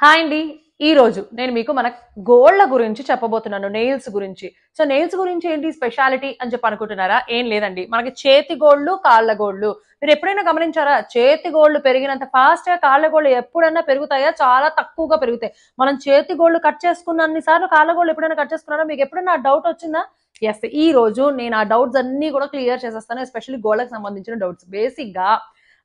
Hi అండి. ఈ రోజు నేను మీకు మన గోళ్ళ గురించి చెప్పబోతున్నాను. నెయిల్స్ గురించి. సో నెయిల్స్ గురించి ఏంటి స్పెషాలిటీ అని చెప్పి అనుకుంటున్నారా? ఏం లేదండి. మనకి చేతి గోళ్ళు, కాళ్ళ గోళ్ళు. మీరు ఎప్పుడైనా గమనించారా? చేతి గోళ్ళు పెరిగినంత ఫాస్ట్‌గా కాళ్ళ గోళ్ళు ఎప్పుడన్నా పెరుగుతాయా? చాలా తక్కువగా పెరుగుతాయి. మనం చేతి గోళ్ళు కట్ చేసుకున్నన్ని సార్లు కాళ్ళ గోళ్ళు ఎప్పుడైనా కట్ చేసుకున్నారా? మీకు ఎప్పుడైనా ఆ డౌట్ వచ్చిందా? యెస్. ఈ రోజు నేను ఆ డౌట్స్ అన్నీ కూడా క్లియర్ చేసేస్తాను. ఎస్పెషల్లీ గోళ్ళకి సంబంధించిన డౌట్స్. బేసిక్‌గా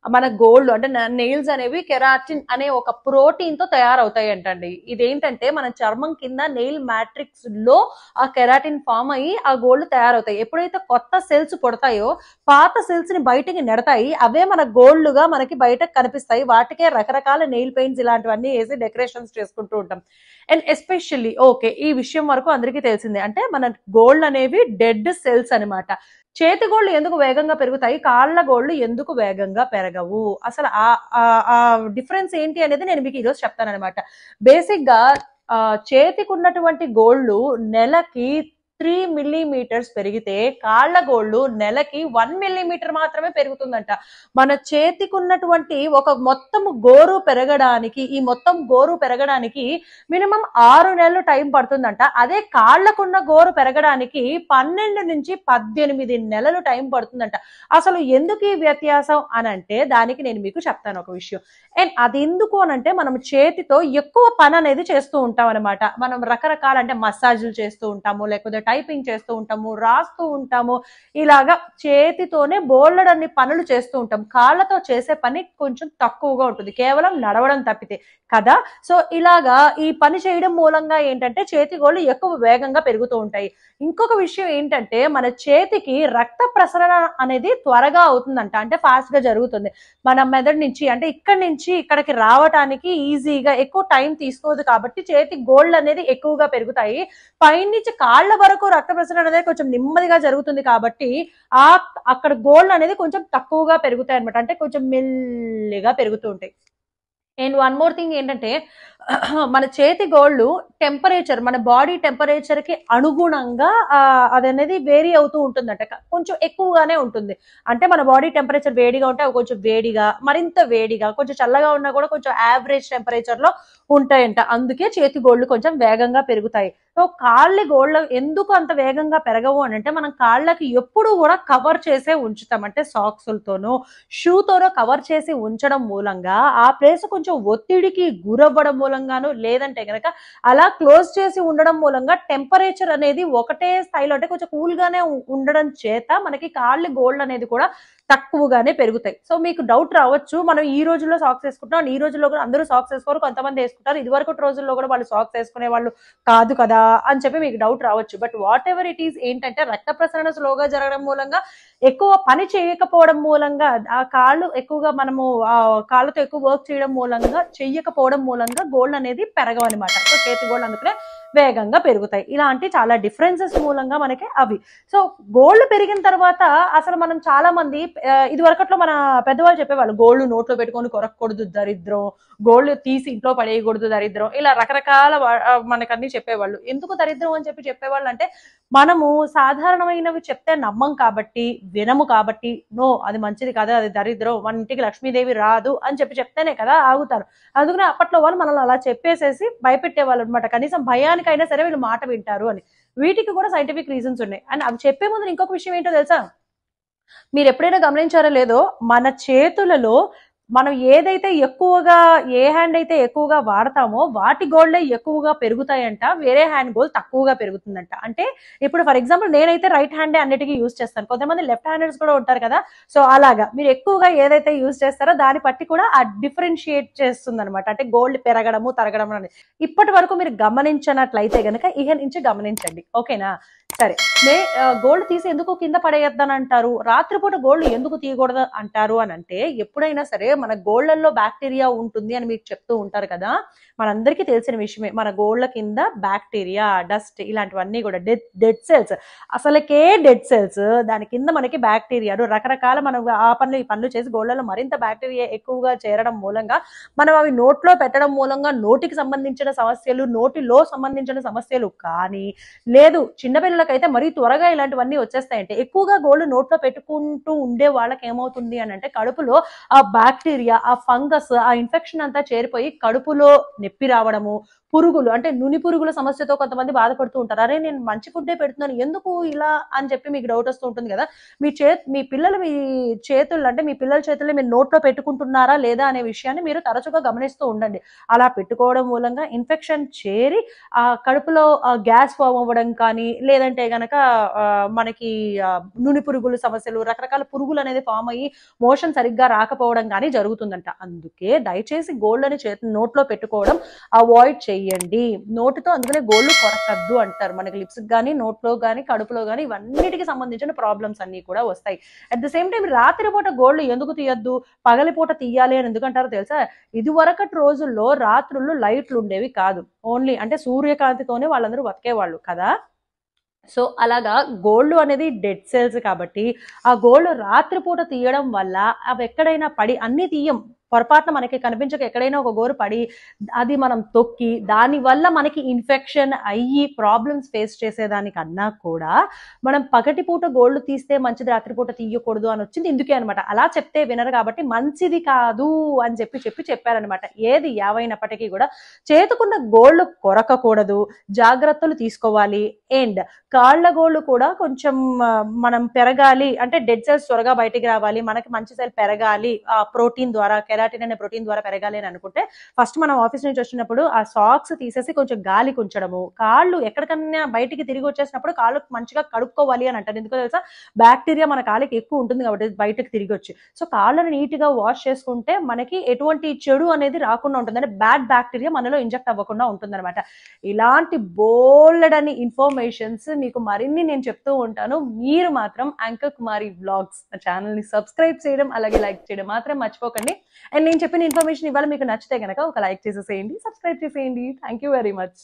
మన గోల్డ్ అంటే నెయిల్స్ అనేవి కెరాటిన్ అనే ఒక ప్రోటీన్ తో తయారవుతాయి అంటండి. ఇదేంటంటే మన చర్మం కింద నెయిల్ మ్యాట్రిక్స్ లో ఆ కెరాటిన్ ఫామ్ అయ్యి ఆ గోల్డ్ తయారవుతాయి. ఎప్పుడైతే కొత్త సెల్స్ పుడతాయో పాత సెల్స్ ని బయటికి నెడతాయి. అవే మన గోల్డ్ గా మనకి బయటకు కనిపిస్తాయి. వాటికే రకరకాల నెయిల్ పెయింట్స్ ఇలాంటివన్నీ వేసి డెకరేషన్స్ చేసుకుంటూ ఉంటాం. అండ్ ఎస్పెషల్లీ ఓకే, ఈ విషయం వరకు అందరికీ తెలిసిందే. అంటే మన గోల్డ్ అనేవి డెడ్ సెల్స్ అనమాట. చేతి గోళ్ళు ఎందుకు వేగంగా పెరుగుతాయి, కాళ్ళ గోళ్ళు ఎందుకు వేగంగా పెరగవు, అసలు ఆ డిఫరెన్స్ ఏంటి అనేది నేను మీకు ఈరోజు చెప్తానన్నమాట. బేసిక్ గా చేతికి ఉన్నటువంటి గోళ్ళు నెలకి 3 మిల్లీమీటర్స్ పెరిగితే కాళ్ళ గోళ్ళు నెలకి 1 మిల్లీమీటర్ మాత్రమే పెరుగుతుందంట. మన చేతికి ఉన్నటువంటి ఒక మొత్తం గోరు పెరగడానికి, ఈ మొత్తం గోరు పెరగడానికి మినిమం 6 నెలలు టైం పడుతుందంట. అదే కాళ్లకున్న గోరు పెరగడానికి 12 నుంచి 18 నెలలు టైం పడుతుందంట. అసలు ఎందుకు ఈ వ్యత్యాసం అని అంటే దానికి నేను మీకు చెప్తాను ఒక విషయం. అండ్ అది ఎందుకు అనంటే మనం చేతితో ఎక్కువ పని అనేది చేస్తూ ఉంటాం అనమాట. మనం రకరకాల అంటే మసాజులు చేస్తూ ఉంటాము, లేకపోతే టైపింగ్ చేస్తూ ఉంటాము, రాస్తూ ఉంటాము. ఇలాగా చేతితోనే బోల్డన్ని పనులు చేస్తూ ఉంటాం. కాళ్ళతో చేసే పని కొంచెం తక్కువగా ఉంటుంది, కేవలం నడవడం తప్పితే కదా. సో ఇలాగా ఈ పని చేయడం మూలంగా ఏంటంటే చేతి గోళ్ళు ఎక్కువ వేగంగా పెరుగుతూ ఉంటాయి. ఇంకొక విషయం ఏంటంటే మన చేతికి రక్త ప్రసరణ అనేది త్వరగా అవుతుందంట. అంటే ఫాస్ట్ గా జరుగుతుంది. మన మెదడు నుంచి అంటే ఇక్కడి నుంచి ఇక్కడికి రావటానికి ఈజీగా ఎక్కువ టైం తీసుకోదు కాబట్టి చేతి గోళ్ళు అనేది ఎక్కువగా పెరుగుతాయి. పైనుంచి కాళ్ళ వరకు రక్త ప్రసరణ అనేది కొంచెం నెమ్మదిగా జరుగుతుంది కాబట్టి ఆ అక్కడ గోళ్ళు అనేది కొంచెం తక్కువగా పెరుగుతాయి అనమాట. అంటే కొంచెం మెల్లిగా పెరుగుతూ ఉంటాయి. అండ్ వన్ మోర్ థింగ్ ఏంటంటే మన చేతి గోళ్ళు టెంపరేచర్, మన బాడీ టెంపరేచర్ కి అనుగుణంగా అది అనేది వేరీ అవుతూ ఉంటుందంట. కొంచెం ఎక్కువగానే ఉంటుంది. అంటే మన బాడీ టెంపరేచర్ వేడిగా ఉంటే అవి కొంచెం వేడిగా, మరింత వేడిగా, కొంచెం చల్లగా ఉన్నా కూడా కొంచెం యావరేజ్ టెంపరేచర్ లో ఉంటాయంట. అందుకే చేతి గోళ్ళు కొంచెం వేగంగా పెరుగుతాయి. సో కాళ్ళ గోళ్ళ ఎందుకు అంత వేగంగా పెరగవు అని అంటే మనం కాళ్ళకి ఎప్పుడు కూడా కవర్ చేసే ఉంచుతాం. అంటే సాక్సులతోనో షూతోనో కవర్ చేసి ఉంచడం మూలంగా ఆ ప్లేస్ కొంచెం ఒత్తిడికి గురవ్వడం మూలంగాను, లేదంటే గనక అలా క్లోజ్ చేసి ఉండడం మూలంగా టెంపరేచర్ అనేది ఒకటే స్థాయిలో అంటే కొంచెం కూల్ గానే ఉండడం చేత మనకి కాళ్ళ గోళ్ళు అనేది కూడా తక్కువగానే పెరుగుతాయి. సో మీకు డౌట్ రావచ్చు, మనం ఈ రోజుల్లో సాక్స్ వేసుకుంటున్నాం, ఈ రోజుల్లో కూడా అందరూ సాక్స్ వేసుకోరు, కొంతమంది వేసుకుంటారు, ఇది వరకు రోజుల్లో కూడా వాళ్ళు సాక్స్ వేసుకునే వాళ్ళు కాదు కదా అని చెప్పి మీకు డౌట్ రావచ్చు. But what ever it is ఏంటంటే రక్త ప్రసరణ స్లోగా జరగడం మూలంగా, ఎక్కువ పని చేయకపోవడం మూలంగా, ఆ కాళ్ళు ఎక్కువగా మనము ఆ కాళ్ళతో ఎక్కువ వర్క్ చేయడం మూలంగా, చెయ్యకపోవడం మూలంగా గోళ్ళు అనేది పెరగవన్నమాట. సో చేతి గోళ్ళు అందుకనే వేగంగా పెరుగుతాయి. ఇలాంటి చాలా డిఫరెన్సెస్ మూలంగా మనకి అవి. సో గోళ్ళు పెరిగిన తర్వాత అసలు మనం చాలా మంది ఇది వరకట్లో మన పెద్దవాళ్ళు చెప్పేవాళ్ళు, గోళ్ళు నోట్లో పెట్టుకొని కొరకూడదు దరిద్రం, గోళ్ళు తీసి ఇంట్లో పడేయకూడదు దరిద్రం, ఇలా రకరకాల మనకన్నీ చెప్పేవాళ్ళు. ఎందుకు దరిద్రం అని చెప్పి చెప్పేవాళ్ళు అంటే మనము సాధారణమైనవి చెప్తే నమ్మం కాబట్టి, వినము కాబట్టి, నో అది మంచిది కదా, అది దరిద్రం, మన ఇంటికి లక్ష్మీదేవి రాదు అని చెప్పి చెప్తేనే కదా ఆగుతారు. అందుకనే అప్పట్లో వాళ్ళు మనల్ని అలా చెప్పేసేసి భయపెట్టేవాళ్ళు అనమాట. కనీసం భయానికైనా సరే వీళ్ళు మాట వింటారు అని. వీటికి కూడా సైంటిఫిక్ రీజన్స్ ఉన్నాయి. అండ్ అవి చెప్పే ముందు ఇంకొక విషయం ఏంటో తెలుసా? మీరు ఎప్పుడైనా గమనించారో లేదో, మన చేతులలో మనం ఏదైతే ఎక్కువగా, ఏ హ్యాండ్ అయితే ఎక్కువగా వాడతామో వాటి గోళ్ళే ఎక్కువగా పెరుగుతాయంట, వేరే హ్యాండ్ గోల్ తక్కువగా పెరుగుతుందంట. అంటే ఇప్పుడు ఫర్ ఎగ్జాంపుల్ నేనైతే రైట్ హ్యాండే అన్నిటికీ యూజ్ చేస్తాను, కొంతమంది లెఫ్ట్ హ్యాండర్స్ కూడా ఉంటారు కదా. సో అలాగా మీరు ఎక్కువగా ఏదైతే యూజ్ చేస్తారో దాన్ని బట్టి కూడా ఆ డిఫరెన్షియేట్ చేస్తుంది అనమాట. అంటే గోల్డ్ పెరగడము తరగడం అనేది ఇప్పటి వరకు మీరు గమనించినట్లయితే గనక ఇక నుంచి గమనించండి, ఓకేనా? సరే, గోల్డ్ తీసి ఎందుకు కింద పడేయద్దని అంటారు, రాత్రిపూట గోల్డ్ ఎందుకు తీయకూడదు అంటారు అని అంటే, ఎప్పుడైనా సరే మన గోళ్లలో బ్యాక్టీరియా ఉంటుంది అని మీకు చెప్తూ ఉంటారు కదా. మనందరికీ తెలిసిన విషయమే, మన గోళ్ల కింద బ్యాక్టీరియా, డస్ట్ ఇలాంటివన్నీ కూడా డెడ్ సెల్స్, అసలుకే డెడ్ సెల్స్, దాని కింద మనకి బ్యాక్టీరియాలు రకరకాల మనం ఆ పనులు ఈ పనులు చేసి గోళ్లలో మరింత బ్యాక్టీరియా ఎక్కువగా చేరడం మూలంగా మనం అవి నోట్లో పెట్టడం మూలంగా నోటికి సంబంధించిన సమస్యలు, నోటిలో సంబంధించిన సమస్యలు కానీ, లేదు చిన్నపిల్లలకైతే మరీ త్వరగా ఇలాంటివన్నీ వచ్చేస్తాయంటే, ఎక్కువగా గోళ్లు నోట్లో పెట్టుకుంటూ ఉండే వాళ్ళకి ఏమవుతుంది అని అంటే కడుపులో ఆ బ్యాక్టీరియా బ్యాక్టీరియా, ఆ ఫంగస్, ఆ ఇన్ఫెక్షన్ అంతా చేరిపోయి కడుపులో నొప్పి రావడము, పురుగులు అంటే నుని పురుగుల సమస్యతో కొంతమంది బాధపడుతూ ఉంటారు. అరే నేను మంచి ఫుడ్డే పెడుతున్నాను ఎందుకు ఇలా అని చెప్పి మీకు డౌట్ వస్తూ ఉంటుంది కదా. మీ పిల్లలు మీ చేతుల్లో అంటే మీ పిల్లల చేతుల్లో మీరు నోట్లో పెట్టుకుంటున్నారా లేదా అనే విషయాన్ని మీరు తరచుగా గమనిస్తూ ఉండండి. అలా పెట్టుకోవడం మూలంగా ఇన్ఫెక్షన్ చేరి ఆ కడుపులో గ్యాస్ ఫామ్ అవ్వడం కానీ, లేదంటే గనక మనకి నుని పురుగుల సమస్యలు, రకరకాల పురుగులు అనేది ఫామ్ అయ్యి మోషన్ సరిగ్గా రాకపోవడం కానీ జరుగుతుందంట. అందుకే దయచేసి గోల్డ్ అని నోట్లో పెట్టుకోవడం అవాయిడ్ చెయ్యండి. నోటితో అందుకనే గోళ్ళు కొరకద్దు అంటారు. మనకి లిప్స్ కానీ, నోట్లో కానీ, కడుపులో కానీ ఇవన్నిటికి సంబంధించిన ప్రాబ్లమ్స్ అన్ని కూడా వస్తాయి. అట్ ద సేమ్ టైం రాత్రిపూట గోళ్ళు ఎందుకు తీయద్దు, పగలిపూట తీయాలి అని ఎందుకంటారో తెలుసా? ఇది వరకటి రోజుల్లో రాత్రుళ్ళు లైట్లు ఉండేవి కాదు. ఓన్లీ అంటే సూర్యకాంతితోనే వాళ్ళందరూ బతికేవాళ్ళు కదా. సో అలాగా గోల్డ్ అనేది డెడ్ సెల్స్ కాబట్టి ఆ గోల్డ్ రాత్రిపూట తీయడం వల్ల అవి ఎక్కడైనా పడి, అన్ని తీయం, పొరపాటున మనకి కనిపించక ఎక్కడైనా ఒక గోరు పడి అది మనం తొక్కి దానివల్ల మనకి ఇన్ఫెక్షన్ అయ్యి ప్రాబ్లమ్స్ ఫేస్ చేసేదానికన్నా కూడా మనం పగటిపూట గోల్డ్ తీస్తే మంచిది, రాత్రిపూట తీయకూడదు అని వచ్చింది ఇందుకే అనమాట. అలా చెప్తే వినరు కాబట్టి మంచిది కాదు అని చెప్పారనమాట. ఏది ఏవైనప్పటికీ కూడా చేతుకున్న గోల్డ్ కొరకకూడదు, జాగ్రత్తలు తీసుకోవాలి. అండ్ కాళ్ళ గోళ్ళు కూడా కొంచెం మనం పెరగాలి అంటే డెడ్ సెల్స్ త్వరగా బయటికి రావాలి, మనకి మంచి సెల్ పెరగాలి, ఆ ప్రోటీన్ ద్వారా, కెరాటిన్ అనే ప్రోటీన్ ద్వారా పెరగాలి అని అనుకుంటే ఫస్ట్ మనం ఆఫీస్ నుంచి వచ్చినప్పుడు ఆ సాక్స్ తీసేసి కొంచెం గాలి కుంచడము, కాళ్ళు ఎక్కడికన్నా బయటికి తిరిగి వచ్చేసినప్పుడు కాళ్ళు మంచిగా కడుక్కోవాలి అని అంటారు. ఎందుకో తెలుసా? బ్యాక్టీరియా మన కాళ్ళకి ఎక్కువ ఉంటుంది కాబట్టి బయటకు తిరిగి వచ్చి. సో కాళ్ళని నీట్ గా వాష్ చేసుకుంటే మనకి ఎటువంటి చెడు అనేది రాకుండా ఉంటుంది, అంటే బ్యాడ్ బ్యాక్టీరియా మనలో ఇంజెక్ట్ అవ్వకుండా ఉంటుంది అనమాట. ఇలాంటి బోల్డ్ అని ఇన్ఫర్మేషన్స్ మీకు మరిన్ని నేను చెప్తూ ఉంటాను. మీరు మాత్రం యాంకర్ కుమారి వ్లాగ్స్ ఛానల్ ని సబ్స్క్రైబ్ చేయడం అలాగే లైక్ చేయడం మాత్రం మర్చిపోకండి. అండ్ నేను చెప్పిన ఇన్ఫర్మేషన్ ఇవాళ మీకు నచ్చితే కనుక ఒక లైక్ చేసేసేయండి, సబ్స్క్రైబ్ చేసేయండి. Thank you very much.